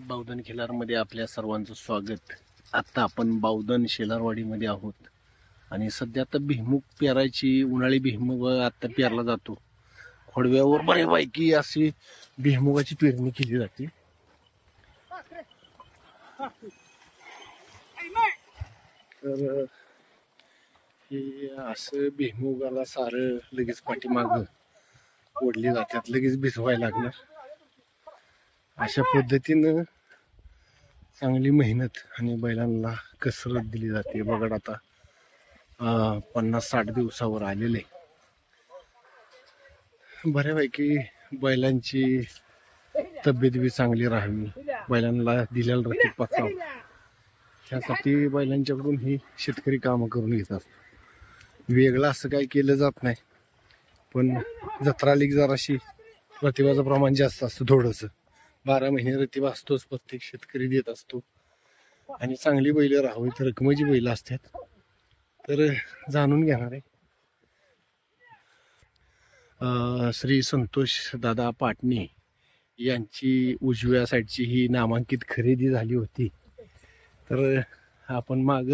बावधन खिलारमध्ये आपल्या सर्वांचं स्वागत। आता आपण बावधन शेलारवाडीमध्ये आहोत आणि सध्या आता भुईमूग पेरायची उन्हाळी भुईमूग आता पेरला जातो। खोडव्यावर बऱ्यापैकी अशी भुईमुगाची पेरणी केली जाते। तर हे असं भुईमुगाला सारं लगेच पाठीमागं ओढली जातात, लगेच भिजवायला लागणार। अशा पद्धतीनं चांगली मेहनत आणि बैलांना कसरत दिली जाते। बघा आता 50-60 दिवसावर आलेले बऱ्यापैकी बैलांची तब्येत बी चांगली राहावी, बैलांना दिलेला रतीब पचाव, त्यासाठी बैलांच्याकडून ही शेतकरी कामं करून घेतात। वेगळं असं काही केलं जात नाही, पण जत्रा लीग जराशी प्रतिभाचं प्रमाण जास्त असतं थोडंसं। 12 महिने रतीब असतोच, प्रत्येक शेतकरी देत असतो आणि चांगली बैल राहावी तर रकमेची बैल असतात। तर जाणून घेणार आहे श्री संतोष दादा पाटणे यांची उजव्या साईडची ही नामांकित खरेदी झाली होती। तर आपण माग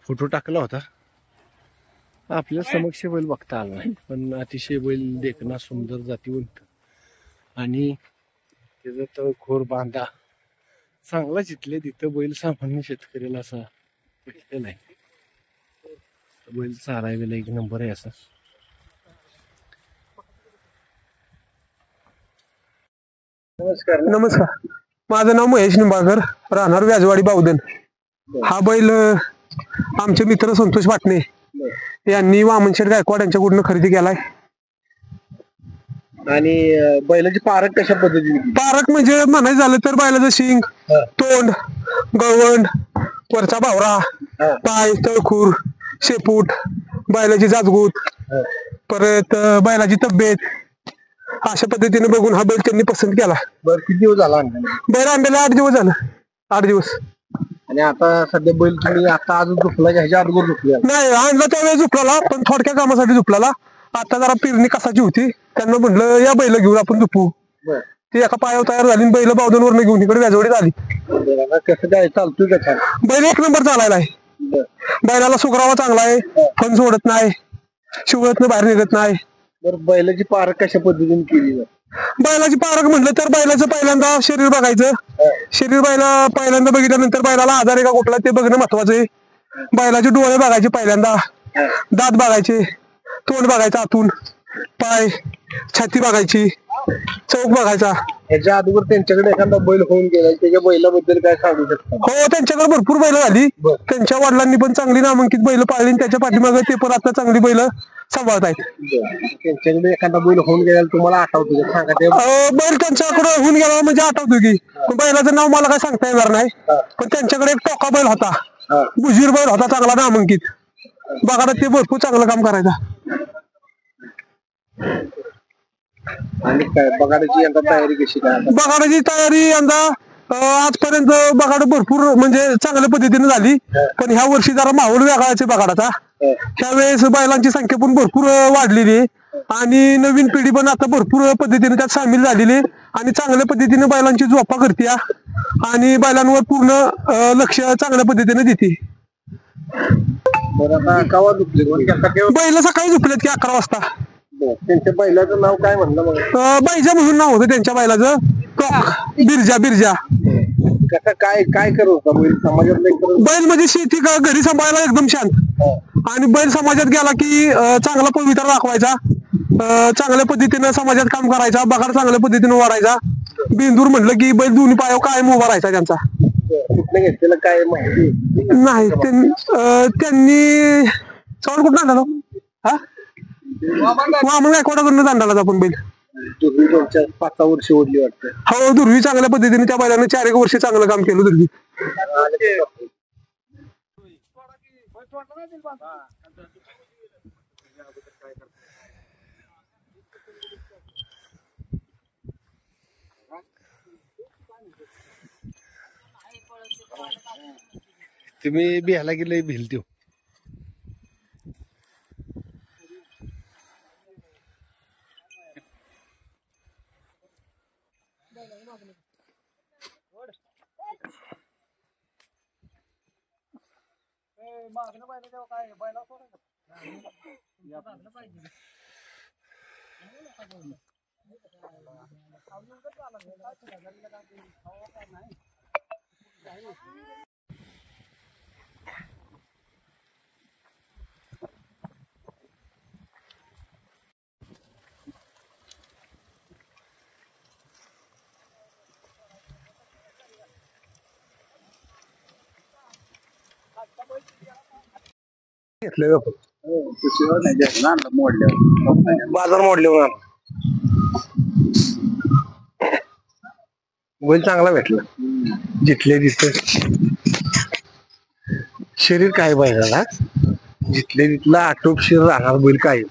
फोटो टाकला होता, आपल्या समक्ष बैल बघता आला नाही, पण अतिशय बैल देखना सुंदर जातीवंत आणि त्याचा तळखोर बांधा चांगला जिथले तिथं बैल सामान्य शेतकऱ्याला असा भेटलेला आहे। बैल चालायला एक नंबर आहे असा। नमस्कार, माझं नाव महेश निंबाळकर, राहणार व्याजवाडी बावधन। हा बैल आमचे मित्र संतोष पाटणे यांनी वामनशेठ गायकवाड यांच्याकडून खरेदी केलाय। आणि बैलाची पारख कशा पद्धतीने? पारख म्हणजे म्हणायचं झालं तर बैलाचं शिंग, तोंड, गवंड, वरचा बावरा, पाय, तळखूर, शेपूट, बैलाची जाजगूत, परत बैलाची तब्येत, अशा पद्धतीने बघून हा बैल त्यांनी पसंत केला। बरं, किती दिवस झाला बैल आणलेला 8 दिवस झालं, 8 दिवस। आणि आता सध्या बैल तुम्ही आता अजून झुपला की ह्याच्या अगोदर झुपला? नाही, आणला त्यावेळेस झुपला, पण थोडक्या कामासाठी झुपला। आता जरा पेरणी कसाची होती, त्यांना म्हटलं या बैल घेऊन आपण झुपू। ती एका पायावर तयार झाली, बैल बावधनवरून घेऊन इकडे व्याजवाडीत आली। कसं काय चालतोय का? बैल एक नंबर चालायला आहे, बैलाला सुगरावा चांगला आहे, फण सोडत नाही, शिवळतनं बाहेर निघत नाही। बरं, बैलाची पारख कशा पद्धतीने केली जाते? बैलाची पारख म्हटलं तर बैलाचं पहिल्यांदा शरीर बघायचं। शरीर पहिल्यांदा बघितल्यानंतर बैलाला आजार आहे का कुठला ते बघणं महत्वाचं आहे। बैलाचे डोळे बघायचे पहिल्यांदा, दात बघायचे, तोंड बघायचं आतून, पाय, छाती बघायची, चौक बघायचा। ह्याच्या अगोदर त्यांच्याकडे एखादा बैल होऊन गेला, त्याच्या बैलाबद्दल काय सांगू शकता? हो, त्यांच्याकडे भरपूर बैल झाली। त्यांच्या वडिलांनी पण चांगली नामांकित बैल पाळली, त्याच्या पाठीमागे ते पण आता चांगली बैल सांभाळत आहेत। त्यांच्याकडे एखादा बैल होऊन गेला तुम्हाला आठवतो का? सांगा ते बैल त्यांच्याकडे होऊन गेला म्हणजे आठवतो की, पण बैलाचं नाव मला काय सांगता येणार नाही। पण त्यांच्याकडे एक टोका बैल होता, बुजीर बैल होता चांगला नामांकित, बघा ते भरपूर चांगलं काम करायचा। आणि काय बगाडाची यंदा तयारी कशी काय? बगाडाची तयारी यंदा आजपर्यंत बगाड भरपूर म्हणजे चांगल्या पद्धतीने झाली, पण ह्या वर्षी जरा माहोल वेगळाच आहे बगाडाचा। ह्यावेळेस बैलांची संख्या पण भरपूर वाढलेली आहे आणि नवीन पिढी पण आता भरपूर पद्धतीने त्यात सामील झालेली आहे आणि चांगल्या पद्धतीने बैलांची जोपा करते आणि बैलांवर पूर्ण लक्ष चांगल्या पद्धतीने देते। बैल सकाळी झोपलेत की 11 वाजता। त्यांच्या बैलाचं नाव काय म्हणलं मग? बैजा म्हणून नाव होतं त्यांच्या बैलाचं, बिरजा। बिरजा कसं काय काय करत होता बैल समाजात? बैल म्हणजे शेती घरी सांभाळायला एकदम शांत, आणि बैल समाजात गेला की चांगला पवित्र दाखवायचा, चांगल्या पद्धतीने समाजात काम करायचा, बगाड चांगल्या पद्धतीने वाढायचा। बिंदूर म्हटलं की बैल दोन्ही पायावर कायम उभा राहायचा त्यांचा। कुठलं घेतलेलं काय माहिती नाही? त्यांनी चौड कुठं आणला? हा, वामन गायकवाडाकडून दांडाला आपण बैल 5 वर्ष ओढली वाटतं। हो, दुर्वी चांगल्या पद्धतीने त्या बैलानं 4 वर्ष चांगलं काम केलं दुर्वी। तुम्ही बिहाला गेले भिल त्यो घेतलं व्यापार बाजार मोडले बैल चांगला भेटला जिथले तिथं शरीर काय बैलाला जिथले तिथला आटोपशीर राहणार बैल काय